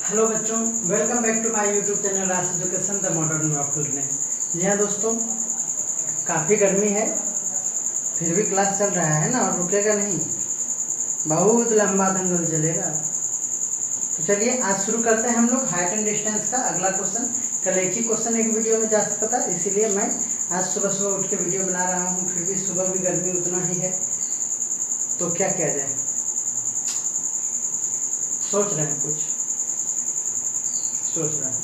Hello बच्चों, welcome back to my YouTube channel Raj education the modern of learning. जी हाँ दोस्तों, काफ़ी गर्मी है, फिर भी क्लास चल रहा है ना, और रुकेगा नहीं, बहुत लंबा दंगल चलेगा। तो चलिए आज शुरू करते हैं हम लोग हाइट एंड डिस्टेंस का अगला क्वेश्चन। कल एक ही क्वेश्चन एक वीडियो में जा सकता था, इसीलिए मैं आज सुबह सुबह उठ के वीडियो बना रहा हूँ। फिर भी सुबह भी गर्मी उतना ही है, तो क्या किया जाए, सोच रहे हैं कुछ, सोच रहा हूँ।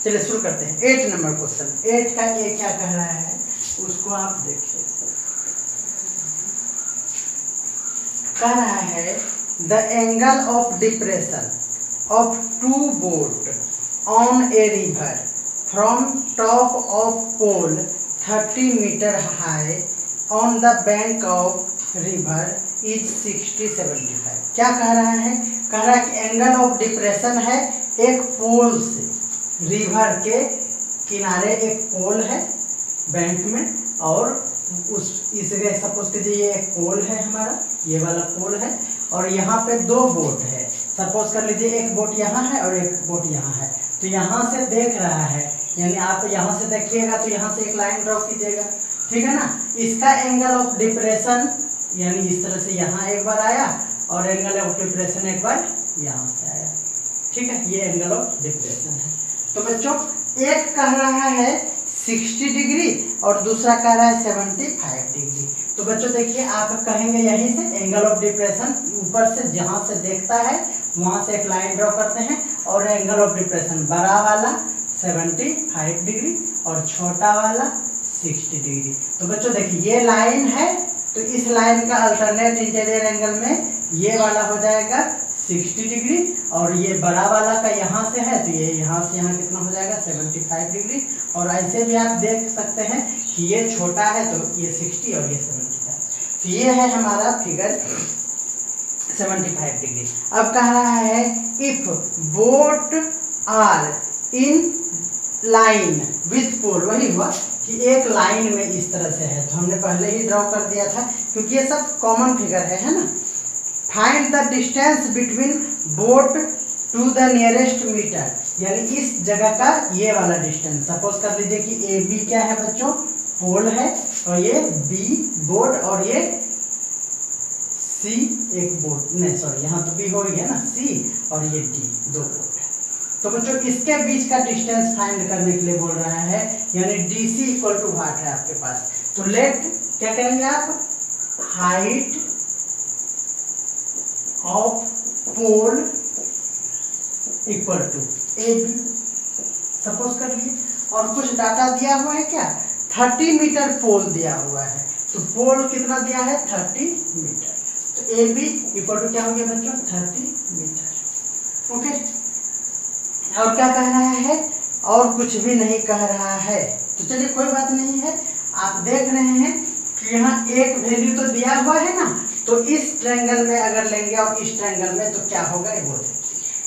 चलिए शुरू करते हैं। 8 नंबर क्वेश्चन। 8 का ए क्या कह रहा है उसको आप देखिए। कह रहा है the angle of depression of two boat on a river from top of pole 30 metre high on the bank of river is 60-75। क्या कह रहा है? कह रहा है कि एंगल ऑफ डिप्रेशन है एक पोल से, रिवर के किनारे एक पोल है बैंक में, और उस इसलिए सपोज कीजिए ये एक पोल है हमारा, ये वाला पोल है, और यहाँ पे 2 बोट है। सपोज कर लीजिए एक बोट यहाँ है और एक बोट यहाँ है। तो यहाँ से देख रहा है, यानी आप यहाँ से देखिएगा तो यहाँ से एक लाइन ड्रॉ कीजिएगा, ठीक है ना। इसका एंगल ऑफ डिप्रेशन यानी इस तरह से यहाँ एक बार आया, और एंगल ऑफ डिप्रेशन एक बार यहाँ से आया, ठीक है। ये एंगल ऑफ डिप्रेशन है। तो बच्चों एक कह रहा है 60 डिग्री और दूसरा कह रहा है 75 डिग्री। तो बच्चों देखिए, आप कहेंगे यहीं से एंगल ऑफ डिप्रेशन ऊपर से जहाँ से देखता है वहाँ से एक लाइन ड्रॉ करते हैं, और एंगल ऑफ डिप्रेशन बड़ा वाला 75 डिग्री और छोटा वाला 60 डिग्री। तो बच्चों देखिए ये लाइन है, तो इस लाइन का अल्टरनेट इंटीरियर एंगल में ये वाला हो जाएगा 60 डिग्री, और ये बड़ा वाला का यहाँ से है तो ये यहाँ से यहाँ कितना हो जाएगा 75 डिग्री। और ऐसे भी आप देख सकते हैं कि ये छोटा है तो ये 60 और ये 75। तो ये है हमारा फिगर 75 डिग्री। अब कह रहा है if boat are in line with pole, वही हुआ कि एक लाइन में इस तरह से है, तो हमने पहले ही ड्रॉ कर दिया था क्योंकि ये सब कॉमन फिगर है ना। Find the distance between boat to the nearest metre, यानी इस जगह का ये वाला डिस्टेंस। सपोज कर लीजिए कि ए बी क्या है बच्चों, पोल है, और ये बी बोट, और ये सी एक बोट, नहीं सॉरी यहाँ तो बी हो ही है ना, सी और ये डी 2 बोट है। तो बच्चों इसके बीच का डिस्टेंस फाइंड करने के लिए बोल रहा है, यानी D C equal to what है आपके पास। तो लेट क्या करेंगे आप, height of pole equal to A B suppose कर लिए, और कुछ डाटा दिया हुआ है क्या, 30 मीटर पोल दिया हुआ है। तो पोल कितना दिया है 30 मीटर, तो ए बी इक्वल टू क्या हो गया बच्चों 30 मीटर। ओके, और क्या कह रहा है, और कुछ भी नहीं कह रहा है। तो चलिए कोई बात नहीं है, आप देख रहे हैं कि यहाँ एक वैल्यू तो दिया हुआ है ना, तो इस ट्रायंगल में अगर लेंगे और इस ट्रायंगल में तो क्या होगा ये बोल।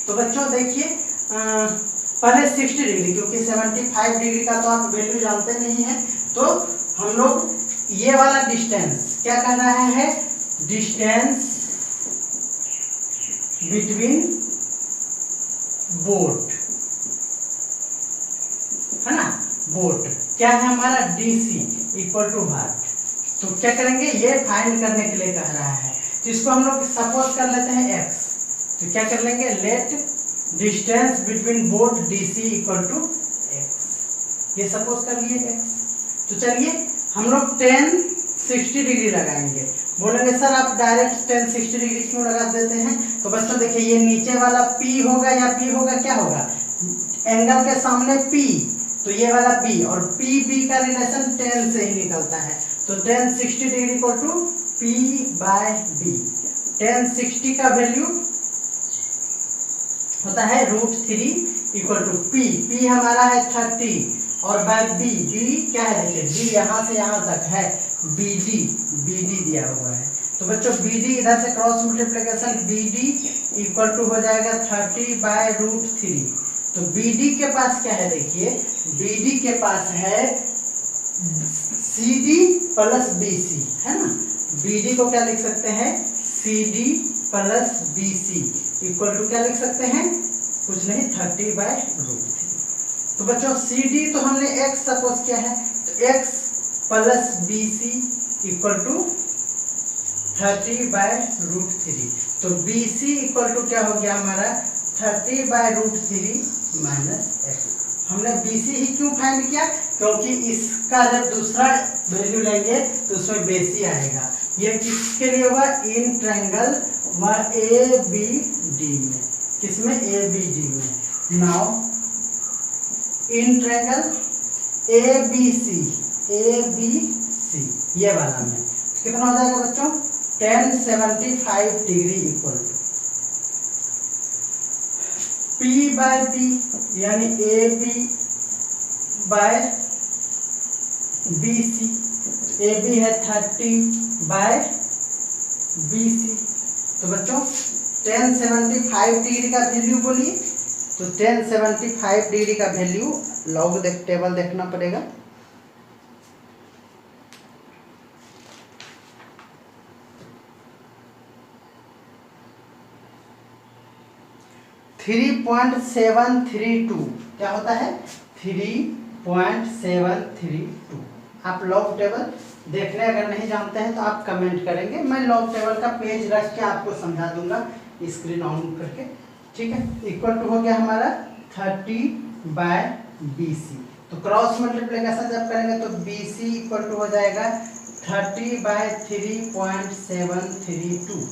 तो बच्चों देखिए पहले 60 डिग्री, क्योंकि 75 डिग्री का तो आप वैल्यू जानते नहीं हैं, तो हम लोग ये वाला डिस्टेंस क्या कर रहा है, डिस्टेंस बिटवीन बोट है ना, बोट क्या है हमारा DC इक्वल टू व्हाट। तो क्या करेंगे, ये फाइंड करने के लिए कह रहा है, तो इसको हम लोग सपोज कर लेते हैं x। तो क्या कर लेंगे, let distance between boat DC equal to x, ये सपोज कर लिए x। तो चलिए हम लोग 10 60 डिग्री लगाएंगे। बोलेंगे सर आप डायरेक्ट 10 60 डिग्री क्यों लगा देते हैं। तो बच्चों देखिए ये नीचे वाला P होगा या P होगा, क्या होगा, एंगल के सामने P, तो ये वाला P, और PB का रिलेशन 10 से ही निकलता है। तो 10 60 डिग्री इक्वल टू P/B। 10 60 का वैल्यू होता है √3 इक्वल टू P हमारा है 30, और बाय B क्या है, देखिए B यहाँ से यहाँ तक है, BD दिया हुआ है। तो बच्चों BD इधर से cross multiplication BD equal to हो जाएगा 30/√3। तो BD के पास क्या है, देखिए BD के पास है CD प्लस BC है ना। BD को क्या लिख सकते हैं, CD plus BC equal to क्या लिख सकते हैं कुछ नहीं 30/√3। तो बच्चों CD तो हमने x सपोज किया है, तो x plus BC equal to 30/√3। तो BC इक्वल टू क्या हो गया हमारा 30/√3 माइनस x। हमने BC ही क्यों फाइंड किया, क्योंकि इसका जब दूसरा वैल्यू लेंगे तो उसमें बेसी आएगा। ये किसके लिए होगा, इन ट्रायंगल ABD में, किसमें ABD में। नाउ इन ट्रायंगल ABC ये वाला में कितना हो जाएगा बच्चों, tan 75 degree equal to P/B यानी AB बाय BC। AB है 30/BC। तो बच्चों tan 75 डिग्री का वैल्यू बोलिए, तो tan 75 डिग्री का वैल्यू लॉग टेबल देखना पड़ेगा। थ्री 3.732 क्या होता है, 3.732। आप लॉग टेबल देखने अगर नहीं जानते हैं तो आप कमेंट करेंगे, मैं लॉग टेबल का पेज रख के आपको समझा दूंगा स्क्रीन ऑन करके, ठीक है। इक्वल टू हो गया हमारा 30/BC। तो क्रॉस मल्टीप्लिकेशन जब करेंगे तो BC इक्वल टू हो जाएगा 30/3.732,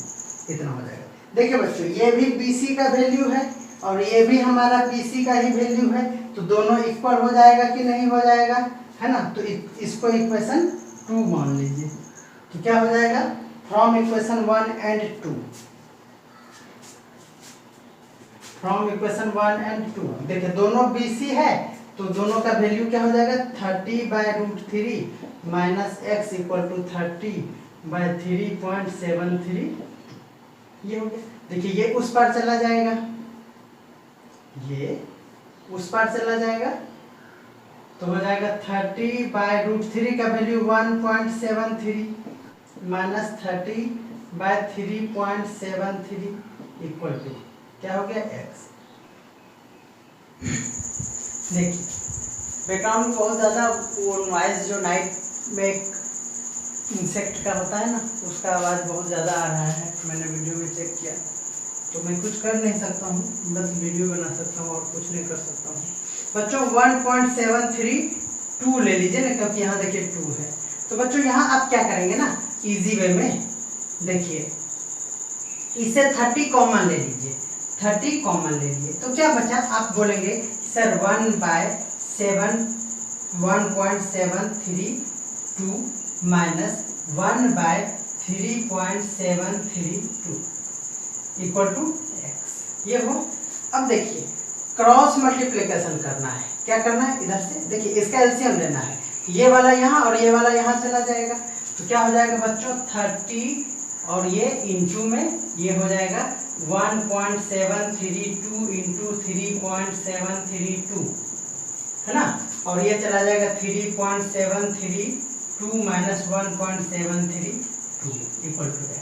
इतना हो जाएगा। देखिए बच्चों ये भी BC का वैल्यू है और ये भी हमारा BC का ही वैल्यू है, तो दोनों इक्वल हो जाएगा कि नहीं हो जाएगा, है ना। तो इसको इक्वेशन 2 मान लीजिए, तो क्या हो जाएगा, from equation 1 and 2, from equation 1 and 2। देखिए दोनों BC है तो दोनों का वैल्यू क्या हो जाएगा 30/√3 माइनस x इक्वल टू 30/3.73। ये हो गया। देखिए ये उस पार चला जाएगा, ये उस पार चला जाएगा, तो हो जाएगा 30/√3 का वैल्यू 1.73 माइनस 30/3.73 इक्वल टू क्या हो गया x। देखिए बैकग्राउंड में बहुत ज़्यादा वो नॉइज जो नाइट में इंसेक्ट का होता है ना, उसका आवाज़ बहुत ज़्यादा आ रहा है। मैंने वीडियो में चेक किया, तो मैं कुछ कर नहीं सकता हूँ, बस वीडियो बना सकता हूँ और कुछ नहीं कर सकता हूँ। बच्चों 1.732 ले लीजिए ना, क्योंकि यहाँ देखिए 2 है। तो बच्चों यहाँ आप क्या करेंगे ना, इजी वे में देखिए, इसे 30 कॉमन ले लीजिए, 30 कॉमन ले लिए तो क्या बचा, आप बोलेंगे sir 1.732 minus 1/3.732 equal to x। ये हो। अब देखिए क्रॉस मल्टीप्लिकेशन करना है, क्या करना है, इधर से देखिए इसका एलसीएम लेना है, ये वाला यहाँ और ये वाला यहाँ चला जाएगा, तो क्या हो जाएगा बच्चों 30 और ये इंटू में ये हो जाएगा 1.732 इंटू 3.732, है ना, और ये चला जाएगा 3.732 माइनस 1.732 इक्वल टू x।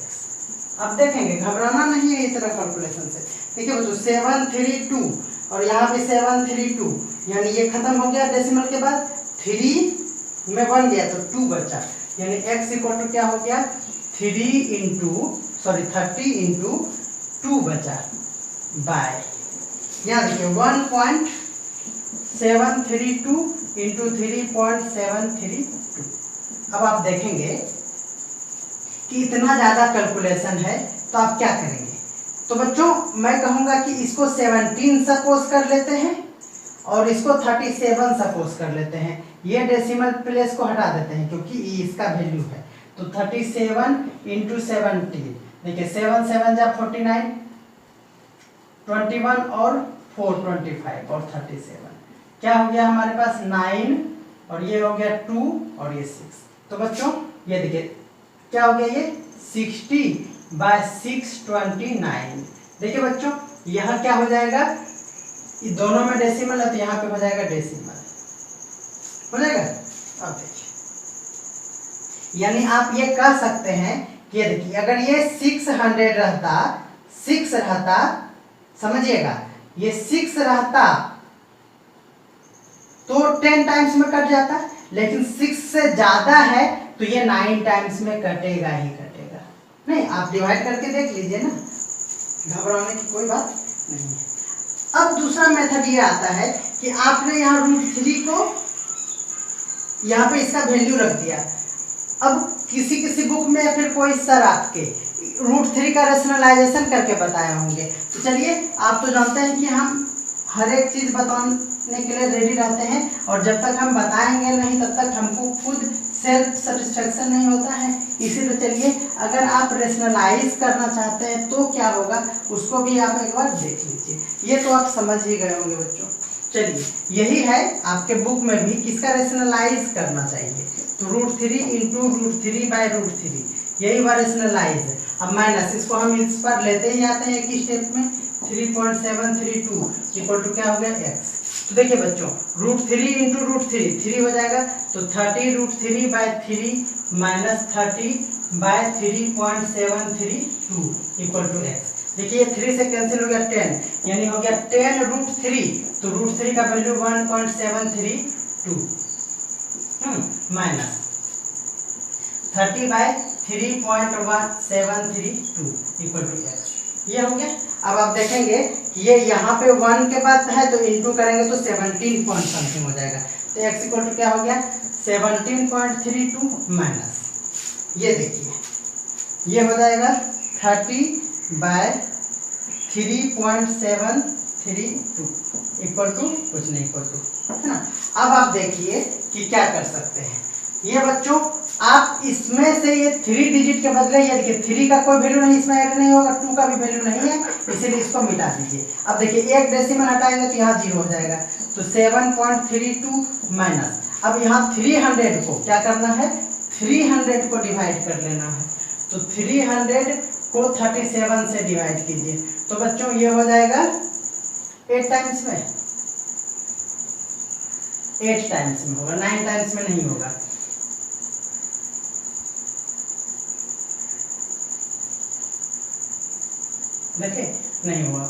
अब देखेंगे, घबराना नहीं है इतना कैलकुलेशन से। देखिए बच्चों 732 और यहाँ पे 732, यानी ये खत्म हो गया डेसिमल के बाद, 3 में 1 गया तो 2 बचा, यानी x इक्वल टू क्या हो गया 30 इंटू 2 बचा बाय, यहाँ देखिए 1.732 इंटू 3.732। अब आप देखेंगे कि इतना ज़्यादा कैलकुलेशन है, तो आप क्या करेंगे, तो बच्चों मैं कहूँगा कि इसको 17 सपोज कर लेते हैं और इसको 37 सपोज कर लेते हैं, ये डेसिमल प्लेस को हटा देते हैं क्योंकि इसका वैल्यू है। तो 37 इंटू 17, देखिए 7 7 जा 49, 21 और 4 25 और 37, क्या हो गया हमारे पास 9 और ये हो गया 2 और ये 6। तो बच्चों ये देखिए क्या हो गया, ये 60/629। देखिए बच्चों यहाँ क्या हो जाएगा, ये दोनों में डेसिमल है तो यहाँ पे हो जाएगा डेसिमल, हो जाएगा। अब देखिए यानी आप ये कह सकते हैं कि देखिए अगर ये 600 रहता, 6 रहता, समझिएगा ये 6 रहता तो 10 टाइम्स में कट जाता, लेकिन 6 से ज्यादा है तो ये 9 टाइम्स में कटेगा ही कटेगा। नहीं, आप डिवाइड करके देख लीजिए ना, घबराने की कोई बात नहीं है। अब दूसरा मेथड ये आता है कि आपने यहाँ √3 को यहाँ पे इसका वैल्यू रख दिया। अब किसी बुक में या फिर कोई सर आपके √3 का रेशनलाइजेशन करके बताए होंगे। तो चलिए, आप तो जानते हैं कि हम हर एक चीज़ बताने के लिए रेडी रहते हैं, और जब तक हम बताएंगे नहीं तब तक हमको खुद सेल्फ सेटिस्फेक्शन नहीं होता है। इसीलिए चलिए, अगर आप रेशनलाइज करना चाहते हैं तो क्या होगा उसको भी आप एक बार देख लीजिए। ये तो आप समझ ही गए होंगे बच्चों। चलिए, यही है आपके बुक में भी किसका रेशनलाइज करना चाहिए, तो √3 इंटू √3/√3, यही बार रेशनलाइज है। अब माइनस, इसको हम इस पर लेते ही आते हैं एक ही स्टेप में, 3.732 इक्वल टू क्या हो गया x। तो देखिए बच्चों, √3 इंटू √3 3 हो जाएगा, तो 30√3/3 माइनस 30/3.732 इक्वल टू x। देखिए 3 से कैंसिल हो गया 10, यानी हो गया 10√3, तो √3 का value 1.732 minus 30/3.732 equal to x। ये हो गया। अब आप देखेंगे कि ये यहाँ पे 1 के बाद है तो इंटू करेंगे तो 17 पॉइंट समथिंग हो जाएगा, तो x इक्वल टू क्या हो गया 17.32 माइनस, ये देखिए ये हो जाएगा 30/3.732 इक्वल टू कुछ नहीं, इक्वल टू, है ना। अब आप देखिए कि क्या कर सकते हैं ये बच्चों, आप इसमें से ये 3 डिजिट के बदले ये देखिए 3 का कोई वैल्यू नहीं इसमें ऐड नहीं होगा, 2 का भी वैल्यू नहीं है, इसीलिए इसको मिटा दीजिए। अब देखिए एक डेसिमल हटाएंगे तो यहाँ 0 हो जाएगा, तो 7.32 माइनस, अब यहाँ 300 को क्या करना है, 300 को डिवाइड कर लेना है, तो 300 को 37 से डिवाइड कीजिए, तो बच्चों ये हो जाएगा 8 टाइम्स में, 8 टाइम्स में होगा, 9 टाइम्स में नहीं होगा। देखिए नहीं हुआ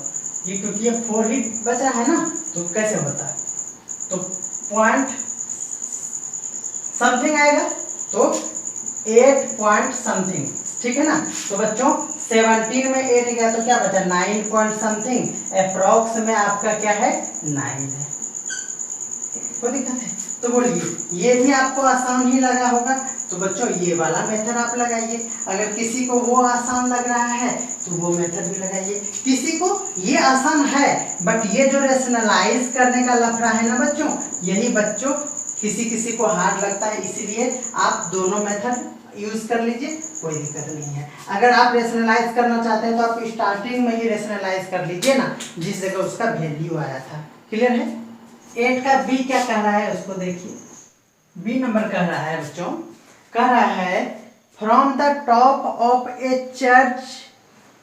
ये, क्योंकि ये 4 ही बचा है ना, तो कैसे होता है, तो पॉइंट समथिंग आएगा, तो 8 पॉइंट समथिंग, ठीक है ना। तो बच्चों 17 में 8 गया तो क्या बचा 9 पॉइंट समथिंग, अप्रॉक्स में आपका क्या है 9 है, कोई दिक्कत है तो बोलिए। ये भी आपको आसान ही लगा होगा, तो बच्चों ये वाला मेथड आप लगाइए। अगर किसी को वो आसान लग रहा है तो वो मेथड भी लगाइए। किसी को ये आसान है बट ये जो रेशनलाइज करने का लफड़ा है ना बच्चों, यही बच्चों किसी को हार्ड लगता है, इसीलिए आप दोनों मेथड यूज कर लीजिए, कोई दिक्कत नहीं है। अगर आप रेशनलाइज करना चाहते हैं तो आप स्टार्टिंग में ही रेशनलाइज कर लीजिए ना, जिस जगह उसका वैल्यू आया था। क्लियर है। 8 का बी क्या कह रहा है उसको देखिए, बी नंबर कह रहा है बच्चों, कह रहा है from the top of a church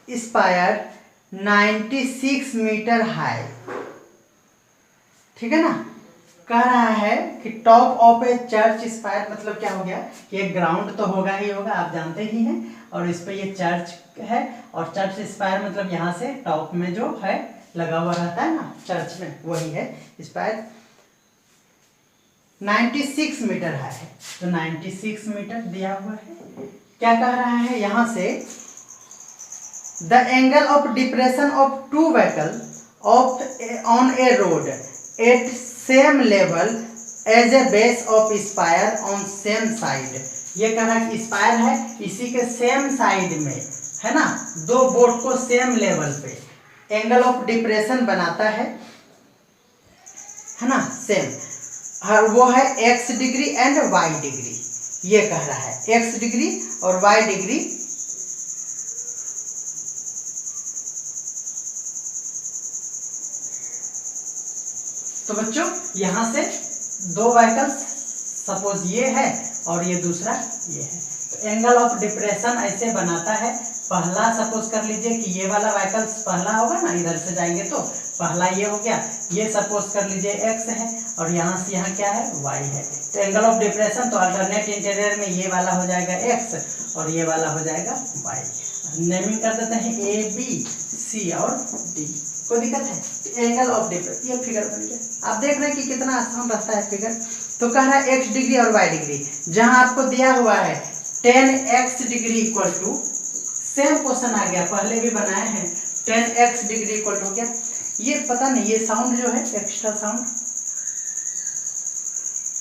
spire 96 metre high, ठीक है ना। कह रहा है कि top of a church spire मतलब क्या हो गया, ये ग्राउंड तो होगा ही होगा, आप जानते ही हैं, और इस पे ये चर्च है, और चर्च स्पायर मतलब यहाँ से टॉप में जो है लगा हुआ रहता है ना चर्च में, वही है स्पायर। 96 मीटर है, तो 96 मीटर दिया हुआ है। क्या कह रहा है यहाँ से, the angle of depression of 2 vehicle of on a road at same level as a base of spire on same side. ये कह रहा है कि स्पायर है इसी के सेम साइड में, है ना, 2 बोर्ड को सेम लेवल पे एंगल ऑफ डिप्रेशन बनाता है ना, सेम, वो है x degree and y degree. ये कह रहा है x डिग्री और y डिग्री तो बच्चों यहाँ से 2 व्हीकल्स सपोज ये है और ये दूसरा ये है, तो एंगल ऑफ डिप्रेशन ऐसे बनाता है। पहला सपोज कर लीजिए कि ये वाला व्हीकल्स पहला होगा ना, इधर से जाएंगे तो पहला ये हो गया, ये सपोज कर लीजिए x है और यहाँ से यहाँ क्या है y है, तो एंगल ऑफ डिप्रेशन तो अल्टरनेट इंटीरियर में ये वाला हो जाएगा x और ये वाला हो जाएगा y। नेमिंग कर देते हैं A B C और D। कोई दिक्कत है? एंगल ऑफ डिफरेंस, ये फिगर बन गया। आप देख रहे हैं कि कितना आसान रहता है फिगर। तो कह रहा है x डिग्री और y डिग्री, जहां आपको दिया हुआ है 10x degree equal to, same question आ गया, पहले भी बनाए हैं, 10x डिग्री इक्वल टू हो गया। ये पता नहीं ये साउंड जो है एक्स्ट्रा साउंड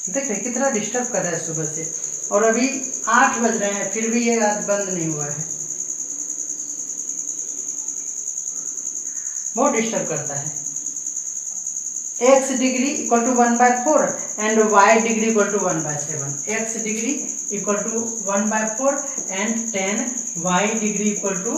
देख रहे कितना डिस्टर्ब कर रहा है सुबह से, और अभी 8 बज रहे हैं फिर भी ये आज बंद नहीं हुआ है, बहुत डिस्टर्ब करता है। x degree equal to 1/4 and y degree equal to 1/7, x degree equal to 1/4 and 10 y degree equal to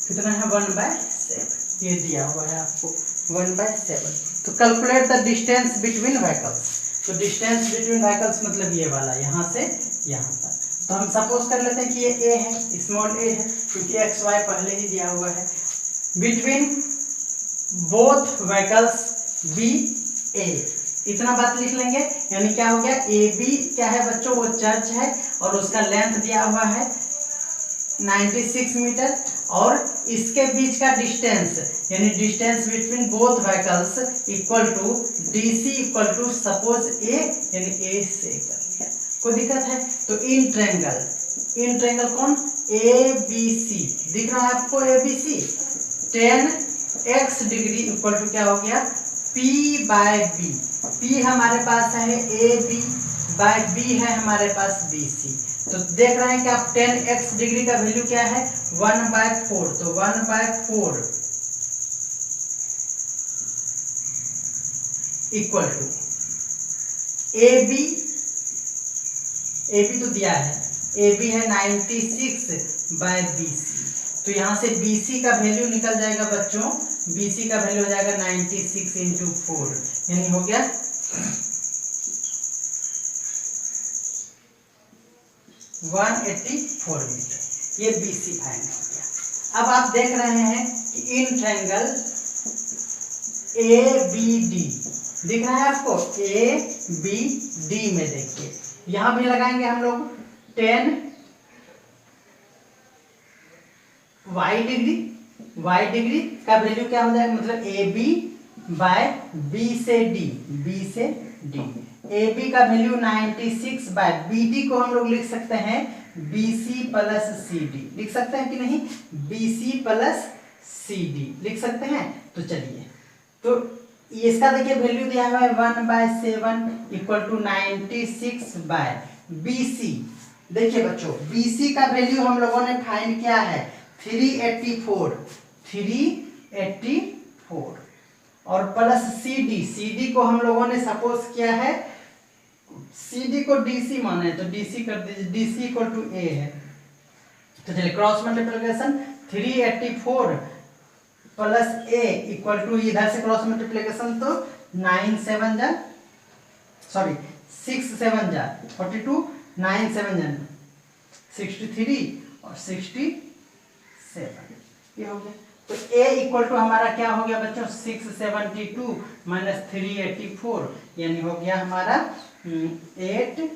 कितना है 1/7, ये दिया हुआ है आपको 1/7। तो calculate the distance between vehicles, तो डिस्टेंस बिटवीन व्हीकल्स मतलब ये वाला यहाँ से यहाँ तक। तो हम सपोज कर लेते हैं कि ये a है, स्मॉल a है, क्योंकि x y पहले ही दिया हुआ है। बिटवीन बोथ व्हीकल्स बी ए, इतना बात लिख लेंगे, यानी क्या हो गया ए बी क्या है बच्चों, वो चर्च है और उसका लेंथ दिया हुआ है 96 मीटर, और इसके बीच का डिस्टेंस यानी distance between both vehicles equal to DC equal to suppose A, यानी ए से कर लिया, कोई दिक्कत है? तो इन ट्रायंगल कौन, ABC दिख रहा है आपको, ABC 10x degree equal to क्या हो गया P/B, P हमारे पास है AB बाय B है हमारे पास BC। तो देख रहे हैं कि आप 10x डिग्री का वैल्यू क्या है 1/4, तो 1/4 इक्वल टू AB तो दिया है, AB है 96/BC, तो यहाँ से BC का वैल्यू निकल जाएगा बच्चों, BC का वैल्यू हो जाएगा 96 इंटू 4, यानी हो गया 184 मीटर, ये BC फाइंड हो गया। अब आप देख रहे हैं कि इन ट्रायंगल ABD दिख रहा है आपको, ABD में देखिए यहाँ भी लगाएंगे हम लोग 10 y डिग्री का वैल्यू क्या हो जाएगा, मतलब AB बाय B से D, AB का वैल्यू 96 बाय BD को हम लोग लिख सकते हैं BC प्लस CD, लिख सकते हैं कि नहीं, BC प्लस CD लिख सकते हैं। तो चलिए, तो इसका देखिए वैल्यू दिया हुआ है 1/7 इक्वल टू 96 बाय BC। देखिए बच्चों BC का वैल्यू हम लोगों ने फाइंड किया है 384 और प्लस CD को हम लोगों ने सपोज किया है, CD को DC माने तो DC कर दीजिए, DC इक्वल टू A है। तो चलिए cross multiplication 384 plus A equal to, इधर से क्रॉस मल्टीप्लिकेशन तो 6 7 जा 42, 9 7 जा 63 और 67, ये हो गया। तो A इक्वल टू हमारा क्या हो गया बच्चों 672 माइनस 384, यानी हो गया हमारा 8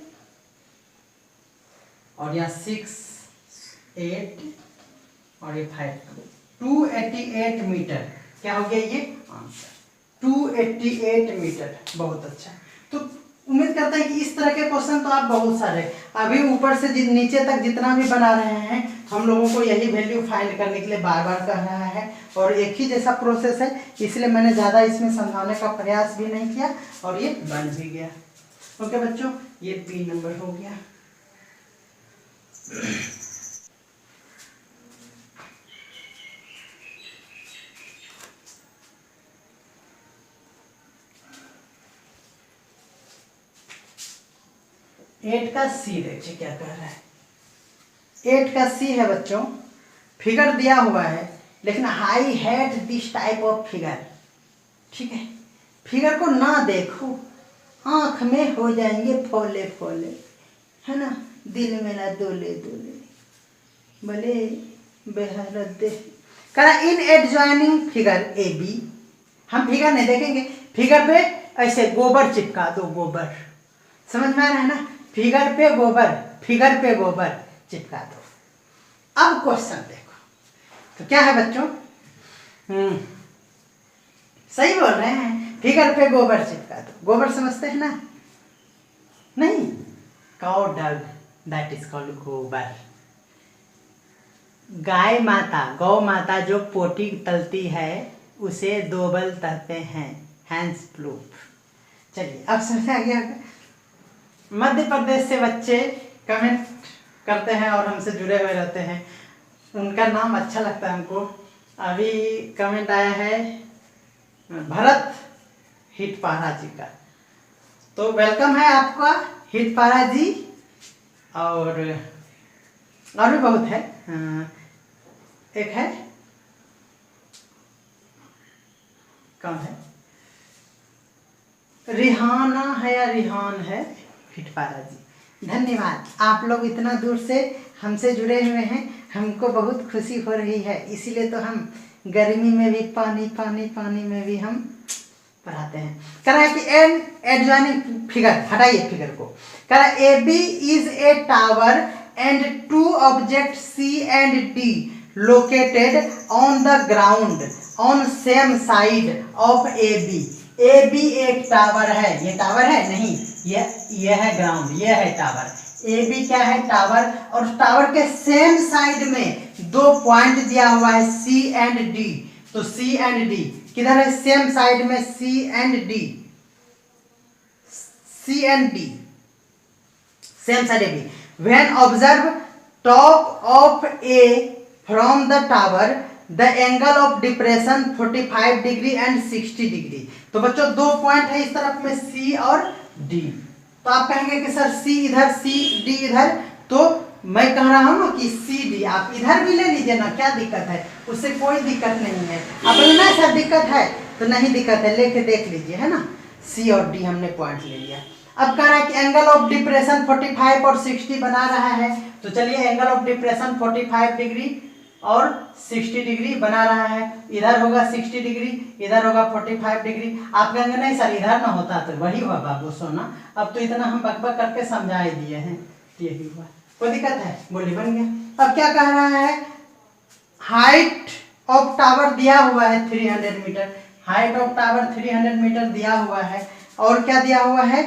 और यहाँ 6 8 और ये 5 288 मीटर, क्या हो गया ये आंसर 288 मीटर। बहुत अच्छा, तो उम्मीद करता है कि इस तरह के क्वेश्चन तो आप बहुत सारे अभी ऊपर से नीचे तक जितना भी बना रहे हैं, हम लोगों को यही वैल्यू फाइंड करने के लिए बार बार कह रहा है, और एक ही जैसा प्रोसेस है, इसलिए मैंने ज़्यादा इसमें समझाने का प्रयास भी नहीं किया और ये बन भी गया। ओके बच्चों, ये 3 नंबर हो गया। एट का सी देखिए क्या कह रहा है, 8 का सी है बच्चों, फिगर दिया हुआ है लेकिन I had this type of figure, ठीक है, फिगर को ना देखो आंख में हो जाएंगे फोले फोले, है ना, दिल में ना दोले दोले भले बेहद दे करा इन एडजॉइनिंग फिगर ए बी। हम फिगर नहीं देखेंगे, फिगर पे ऐसे गोबर चिपका दो, गोबर समझ में आ रहा है ना, फिगर पे गोबर चिपका दो। अब क्वेश्चन देखो, तो क्या है बच्चों, सही बोल रहे हैं। फिगर पे गोबर चिपका दो। गोबर समझते हैं ना? नहीं, cow dung, that is called gobar. गाय माता, गौ माता जो पोटी तलती है उसे दोबल कहते हैं, हैंस प्लूप। चलिए अब समझ आ गया। मध्य प्रदेश से बच्चे कमेंट करते हैं और हमसे जुड़े हुए रहते हैं, उनका नाम अच्छा लगता है हमको। अभी कमेंट आया है भरत हितपारा जी का, तो वेलकम है आपका हितपारा जी। और भी बहुत है। एक है, कौन है, रिहाना है या रिहान है, हितपारा जी धन्यवाद। आप लोग इतना दूर से हमसे जुड़े हुए हैं, हमको बहुत खुशी हो रही है। इसीलिए तो हम गर्मी में भी पानी में भी हम पढ़ाते हैं। कह रहा है कि एन एडजॉइनिंग फिगर, हटाइए फिगर को। कह रहा है A B is a tower and two object C and D located on the ground on same side of A B एक टावर है। ये टावर है नहीं, ये है ग्राउंड, ये है टावर। ए बी क्या है, टावर। और टावर के सेम साइड में दो पॉइंट दिया हुआ है सी एंड डी। तो सी एंड डी किधर है, सेम साइड में C and D, C and D same side A B. When observe top of A from the tower the angle of depression 45 degree and 60 degree. तो बच्चों दो point है इस तरफ में सी और डी। तो आप कहेंगे कि सर सी इधर सी डी इधर, तो मैं कह रहा हूं ना कि सी डी आप इधर भी ले लीजिए ना, क्या दिक्कत है, उससे कोई दिक्कत नहीं है। अब ना सर दिक्कत है तो नहीं दिक्कत है, लेके देख लीजिए, है ना। सी और डी हमने पॉइंट ले लिया। अब कह रहा है कि एंगल ऑफ डिप्रेशन 45 और 60 बना रहा है, तो चलिए एंगल ऑफ डिप्रेशन 45 डिग्री और 60 डिग्री बना रहा है। इधर होगा 60 डिग्री, इधर होगा 45 डिग्री। आप कहेंगे नहीं सर इधर ना होता तो वही हुआ बाबू सोना, अब तो इतना हम बकबक करके समझा ही दिए हैं, यही हुआ। कोई दिक्कत है, बोली बन गया। अब क्या कह रहा है, हाइट ऑफ टावर दिया हुआ है 300 metre, height of tower 300 metre दिया हुआ है। और क्या दिया हुआ है,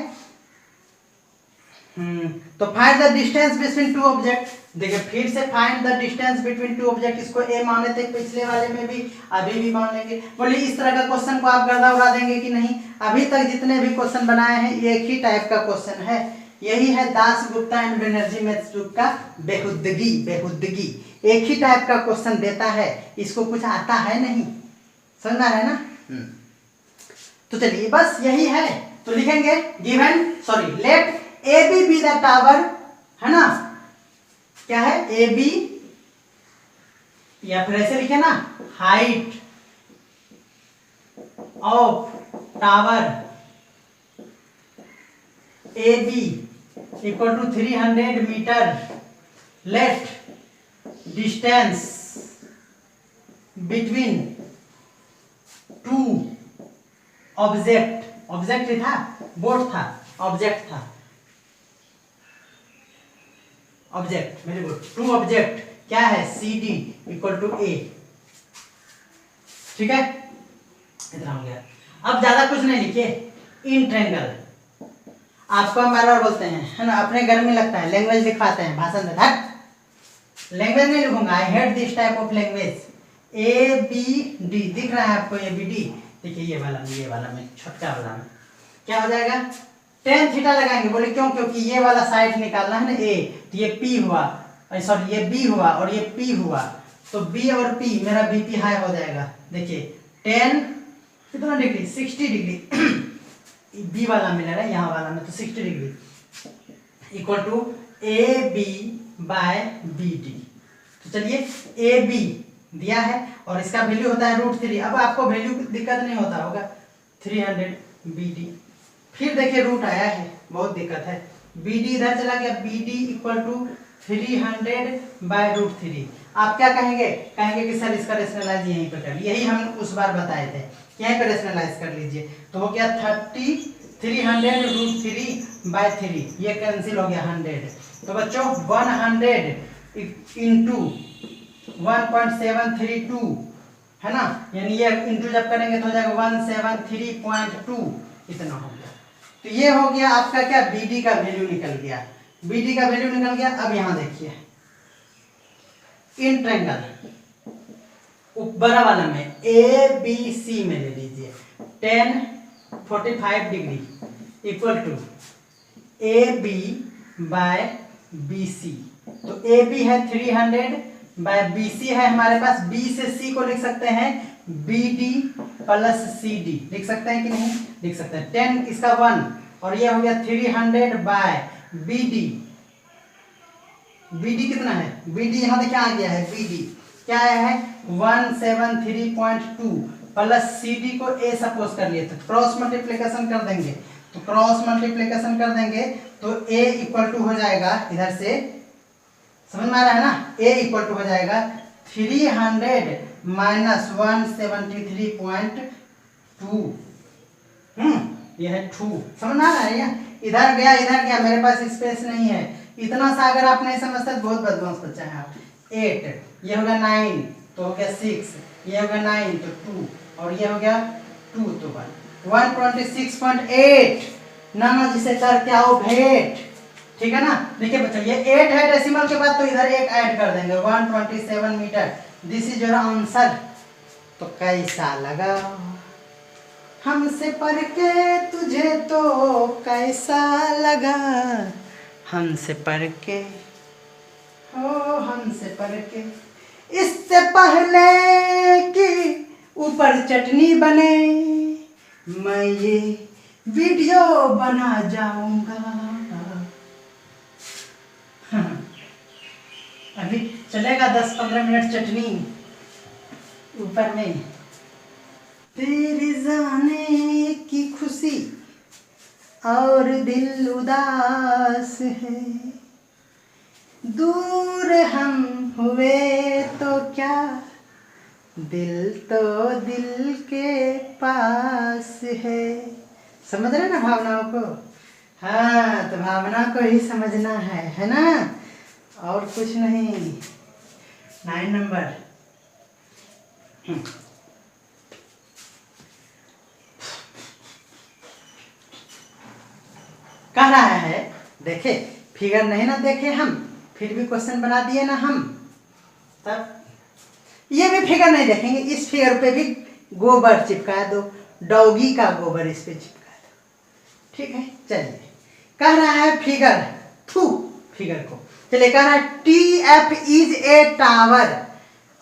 तो find the distance between two object. देखिए फिर से find the distance between two object, इसको ए माने थे पिछले वाले में भी, अभी भी मान लेंगे। बोलिए इस तरह का क्वेश्चन को आप गर्दा उड़ा देंगे कि नहीं? अभी तक जितने भी क्वेश्चन बनाए हैं एक ही टाइप का क्वेश्चन है, यही है Das Gupta and Banerjee maths group का बेहुदगी। एक ही टाइप का क्वेश्चन देता है, इसको कुछ आता है नहीं, समझ आ रहा है ना। तो चलिए बस यही है, तो लिखेंगे given sorry let A B the tower, है ना, क्या है ए बी, या फिर ऐसे लिखे ना, height of tower A B equal to 300 metre, let distance between two object, object था, बोट था, ऑब्जेक्ट था, object, very good. Two object क्या है, C D equal to A, ठीक है, इतना हो गया। अब ज्यादा कुछ नहीं लिखिए, इन ट्रायंगल आपको हम बार बार बोलते हैं, है ना, अपने घर में लगता है लैंग्वेज लिखवाते हैं, भाषण में हट लैंग्वेज नहीं लिखूंगा, I hate this type of language. A B D दिख रहा है आपको, ए बी डी, देखिए ये वाला में छोटका वाला में क्या हो जाएगा, टेन थीटा लगाएंगे। बोले क्यों, क्योंकि ये वाला साइड निकालना है ना ए, तो ये पी हुआ, सॉरी ये बी हुआ और ये पी हुआ, तो बी और पी मेरा बीपी हाई हो जाएगा। देखिए 10 कितना डिग्री, 60 डिग्री बी वाला में ले रहा है, यहाँ वाला में, तो 60 degree equal to A B by B D. तो चलिए ए बी दिया है और इसका वैल्यू होता है √3। अब आपको वैल्यू दिक्कत नहीं होता होगा, 300 बी डी, फिर देखिए रूट आया है, बहुत दिक्कत है, बी डी इधर चला गया, B D equal to 300 by √3। आप क्या कहेंगे, कहेंगे कि सर इसका रेशनलाइज यहीं पर कर, यही हम उस बार बताए थे, यहीं पर रेशनलाइज कर लीजिए। तो हो गया 300 √3 बाय 3, ये कैंसिल हो गया 100। तो बच्चों 100 इंटू 1.732 है ना, यानी ये इंटू जब करेंगे तो हो जाएगा 173.2 इतना हो गया। तो ये हो गया आपका क्या, BD का वैल्यू निकल गया, BD का वैल्यू निकल गया। अब यहाँ देखिए इन ट्रायंगल बड़ा वाला में ABC में ले लीजिए 10 45 degree equal to AB by BC। तो AB है 300 बाय BC है हमारे पास, B से C को लिख सकते हैं BD प्लस CD, लिख सकते हैं कि नहीं, लिख सकते हैं। 10 इसका 1 और ये हो गया 300 बाय BD। BD कितना है, BD यहाँ देखिए आ गया है, BD क्या है 173.2 प्लस CD को A सपोज कर लिए, तो क्रॉस मल्टीप्लिकेशन कर देंगे, तो क्रॉस मल्टीप्लिकेशन कर देंगे तो A इक्वल टू हो जाएगा, इधर से समझ में आ रहा है ना, A इक्वल टू हो जाएगा 300 माइनस 173.2, यह है 2, समझ में आ रहा है, इधर गया मेरे पास स्पेस नहीं है, इतना सा अगर आप नहीं समझते तो बहुत बदमाश बच्चा है आप। 8 ये हो गया 9 तो हो गया 6, ये हो गया 9 तो 2 और ये हो गया 2 तो 126.8 नाना जिसे करके आओ भेंट, ठीक है ना। देखिए बच्चों ये 8 है डेसिमल के बाद, तो इधर एक ऐड कर देंगे 127 metre, this is your answer. तो कैसा लगा हमसे पढ़ के तुझे, तो कैसा लगा हमसे पढ़ के, हो हमसे पढ़ के। इससे पहले कि ऊपर चटनी बने मैं ये वीडियो बना जाऊंगा। अभी चलेगा 10-15 मिनट चटनी ऊपर में। तेरे जाने की खुशी और दिल उदास है, दूर हम हुए तो क्या, दिल तो दिल के पास है। समझ रहे ना भावनाओं को, हाँ तो भावना को ही समझना है ना, और कुछ नहीं। 9 नंबर कह रहा है, देखे फिगर नहीं ना देखे हम, फिर भी क्वेश्चन बना दिए ना हम। तब ये भी फिगर नहीं देखेंगे, इस फिगर पे भी गोबर चिपका दो, डॉगी का गोबर इस पे चिपका दो, ठीक है। चलिए कह रहा है फिगर फिगर को, चलिए कह रहा है TF इज ए टावर,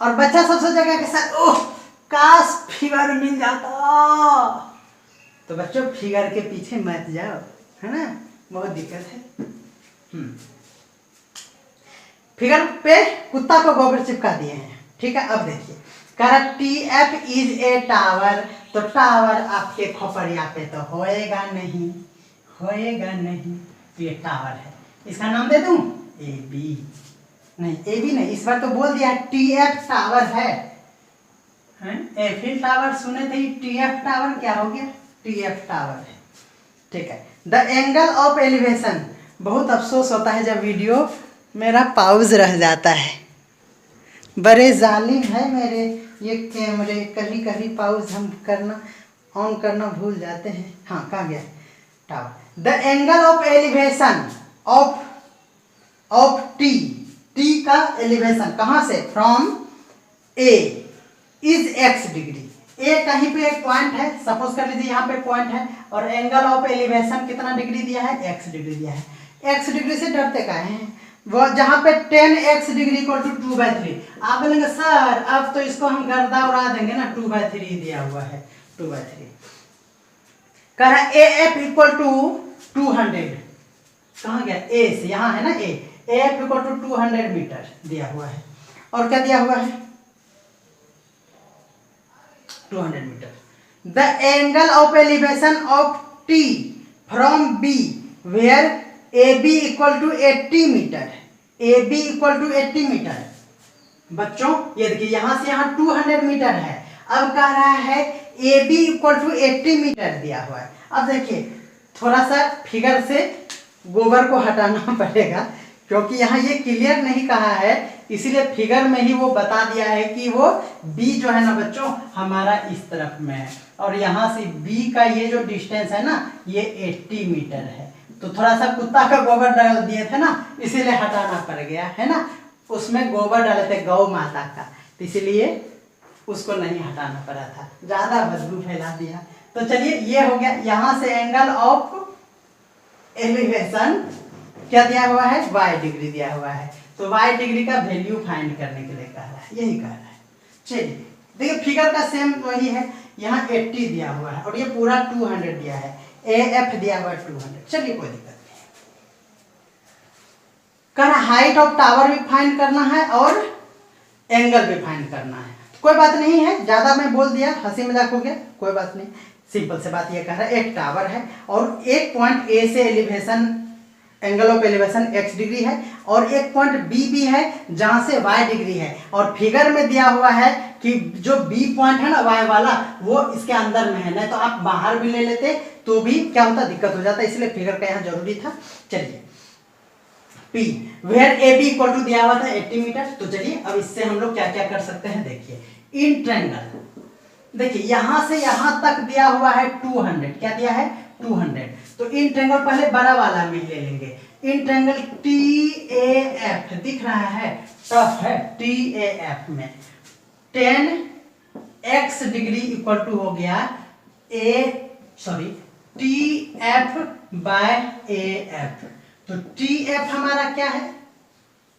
और बच्चा सब सोचेगा कि सर ओह काश फिगर मिल जाता, तो बच्चों फिगर के पीछे मत जाओ, है ना, बहुत दिक्कत है। फिगर पे कुत्ता को गोबर चिपका दिए हैं, ठीक है। अब देखिए कह रहा TF इज ए टावर, तो टावर आपके खोपड़िया पे तो होएगा नहीं, होएगा नहीं, तो ये टावर है, इसका नाम दे दूं AB, नहीं AB नहीं, इस बार तो बोल दिया TF टावर है, एफिल टावर सुने थे, TF टावर क्या हो गया, TF टावर है, ठीक है। द एंगल ऑफ एलिवेशन, बहुत अफसोस होता है जब वीडियो मेरा पाउज रह जाता है, बड़े जालिम है मेरे ये कैमरे, कभी कभी पाउज हम करना ऑन करना भूल जाते हैं। हाँ कहाँ गया tower. The angle of elevation of T का एलिवेशन कहाँ से, from A is x degree, A कहीं पे एक पॉइंट है, सपोज कर लीजिए यहाँ पे पॉइंट है, और एंगल ऑफ एलिवेशन कितना डिग्री दिया है, x डिग्री दिया है। x डिग्री से डरते का है, वो जहाँ पे 10x डिग्री इक्वल टू 2/3, आप बोलेंगे सर अब तो इसको हम गर्दा उड़ा देंगे ना, 2/3 दिया हुआ है, 2/3 कह रहा है AF इक्वल टू 200, कहाँ गया A से, यहाँ है ना AF इक्वल टू 200 मीटर दिया हुआ है, और क्या दिया हुआ है 200 metre. The angle of elevation of T from B where AB equal to 80 metre, AB equal to 80 metre. बच्चों ये देखिए यहाँ से यहाँ 200 मीटर है, अब कह रहा है AB इक्वल टू 80 मीटर दिया हुआ है। अब देखिए थोड़ा सा फिगर से गोबर को हटाना पड़ेगा, क्योंकि यहाँ ये क्लियर नहीं कहा है इसीलिए फिगर में ही वो बता दिया है कि वो B जो है ना बच्चों हमारा इस तरफ में है, और यहाँ से B का ये जो डिस्टेंस है ना ये 80 मीटर है। तो थोड़ा सा कुत्ता का गोबर डाल दिए थे ना, इसीलिए हटाना पड़ गया है ना, उसमें गोबर डाले थे गौ माता का, तो इसीलिए उसको नहीं हटाना पड़ा था, ज्यादा बदबू फैला दिया। तो चलिए ये हो गया। यहाँ से एंगल ऑफ एलिवेशन क्या दिया हुआ है, y डिग्री दिया हुआ है, तो y डिग्री का वैल्यू फाइंड करने के लिए कह रहा है, यही कह रहा है। चलिए देखिए फिगर का सेम वही है, यहाँ 80 दिया हुआ है और ये पूरा 200 दिया है, AF दिया हुआ है 200। चलिए कोई दिक्कत नहीं, कह रहा हाइट ऑफ टावर भी फाइंड करना है और एंगल भी फाइंड करना है। कोई बात नहीं है, ज्यादा मैं बोल दिया, हंसी मजाक हो गया, कोई बात नहीं। सिंपल से बात ये कह रहा है एक टावर है और एक पॉइंट ए से elevation angle of elevation x degree है और एक पॉइंट B भी है जहां से y डिग्री है, और फिगर में दिया हुआ है कि जो B पॉइंट है ना y वाला वो इसके अंदर में है, नहीं तो आप बाहर भी ले लेते तो भी क्या होता, दिक्कत हो जाता, इसलिए फिगर का यहाँ जरूरी था। चलिए P where AB equal to दिया हुआ था 80 मीटर। तो चलिए अब इससे हम लोग क्या क्या कर सकते हैं, देखिए इन ट्रायंगल, देखिए यहां से यहां तक दिया हुआ है 200, क्या दिया है 200, तो इन ट्रायंगल पहले बड़ा वाला में ले लेंगे। इन ट्रायंगल TAF दिख रहा है, टफ है, TAF में 10x डिग्री इक्वल टू हो गया TF बाय AF। तो TF हमारा क्या है,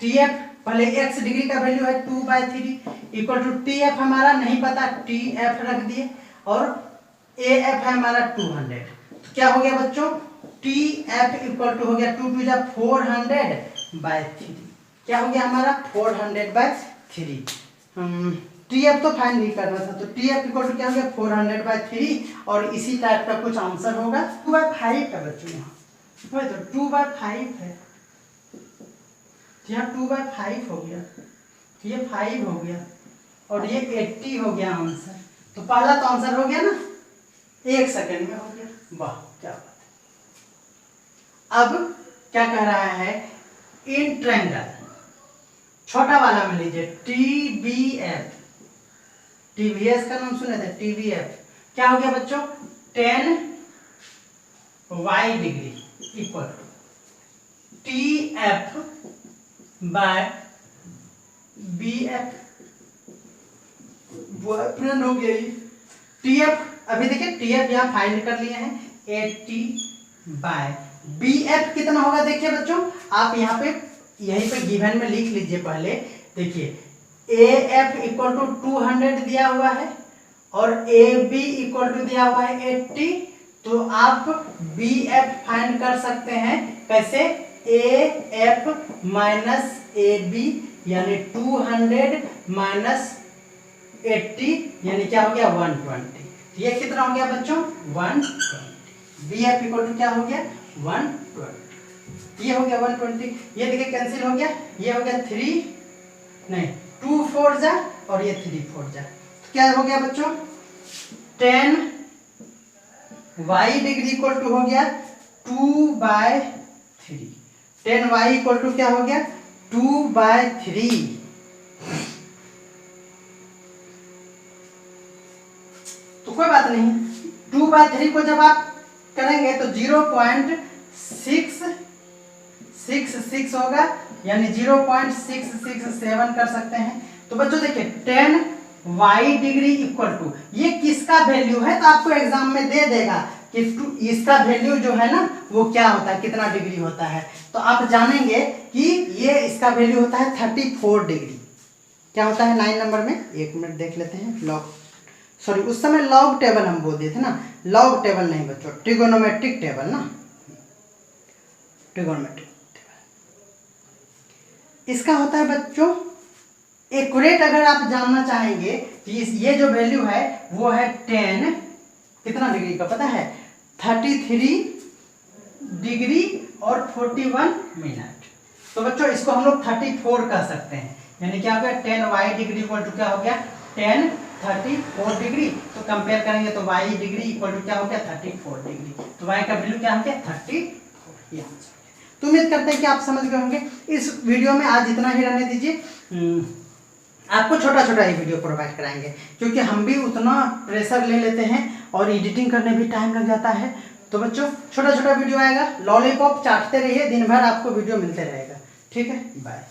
TF पहले x डिग्री का वैल्यू है 2/3 इक्वल टू TF हमारा नहीं पता, TF रख दिए, और AF है हमारा 200। तो क्या हो गया बच्चों, TF इक्वल टू हो गया 2 × 400/3, क्या हो गया हमारा 400/3। TF तो फाइंड नहीं करना था, तो TF इक्वल टू क्या हो गया 400/3, और इसी टाइप का कुछ आंसर होगा 2/5 का बच्चों, यहाँ वही तो 2/5 है, यहाँ 2/5 हो गया, ये 5 हो गया और ये 80 हो गया आंसर। तो पहला तो आंसर हो गया ना, 1 सेकंड में हो गया, वाह क्या बात है। अब क्या कह रहा है, इन ट्रायंगल छोटा वाला में लीजिए TBF, TVS का नाम सुने थे, TBF क्या हो गया बच्चों 10y degree equal to TF by BF, boyfriend हो गया ये। TF अभी देखिए TF यहाँ फाइंड कर लिए हैं 80 बाय BF कितना होगा, देखिए बच्चों आप यहाँ पे यहीं पे गिवन में लिख लीजिए पहले। देखिए AF इक्वल टू 200 दिया हुआ है और AB इक्वल टू दिया हुआ है 80, तो आप BF फाइंड कर सकते हैं कैसे, AF माइनस AB यानी 200 माइनस 80 यानी क्या हो गया 120। ये कितना हो गया बच्चों 120। BF इक्वल टू क्या हो गया 120, ये हो गया 120, ये देखिए कैंसिल हो गया, ये हो गया 2 4 जा और ये 3 4 जा, तो क्या हो गया बच्चों 10y डिग्री इक्वल टू हो गया 2/3, 10y इक्वल टू क्या हो गया 2/3। तो कोई बात नहीं, 2/3 को जब आप करेंगे तो 0.666 होगा, यानी 0.667 कर सकते हैं। तो बच्चों देखिए 10y डिग्री इक्वल टू ये किसका वैल्यू है, तो आपको एग्जाम में दे देगा कि इसका वैल्यू जो है ना वो क्या होता है, कितना डिग्री होता है, तो आप जानेंगे कि ये इसका वैल्यू होता है 34 डिग्री। क्या होता है 9 नंबर में, एक मिनट देख लेते हैं, लॉग सॉरी उस समय लॉग टेबल हम बोल दिए थे ना, लॉग टेबल नहीं बच्चों, ट्रिगोनोमेट्रिक टेबल ना, ट्रिगोनोमेट्रिक टेबल इसका होता है बच्चों एक्यूरेट। अगर आप जानना चाहेंगे कि ये जो वैल्यू है वो है 10 कितना डिग्री का पता है 33 डिग्री और 41 मिनट। तो बच्चों इसको हम लोग 34 कह सकते हैं, यानी क्या हो गया 10y डिग्री इक्वल टू क्या हो गया 10 34 डिग्री। तो कंपेयर करेंगे तो y डिग्री इक्वल टू क्या हो गया 34 डिग्री, तो y का वैल्यू क्या हो गया 34। तो उम्मीद करते हैं कि आप समझ गए होंगे। इस वीडियो में आज इतना ही रहने दीजिए। आपको छोटा छोटा ही वीडियो प्रोवाइड कराएंगे, क्योंकि हम भी उतना प्रेशर ले लेते हैं और एडिटिंग करने भी टाइम लग जाता है। तो बच्चों छोटा छोटा वीडियो आएगा, लॉलीपॉप चाटते रहिए, दिन भर आपको वीडियो मिलते रहेगा। ठीक है, बाय।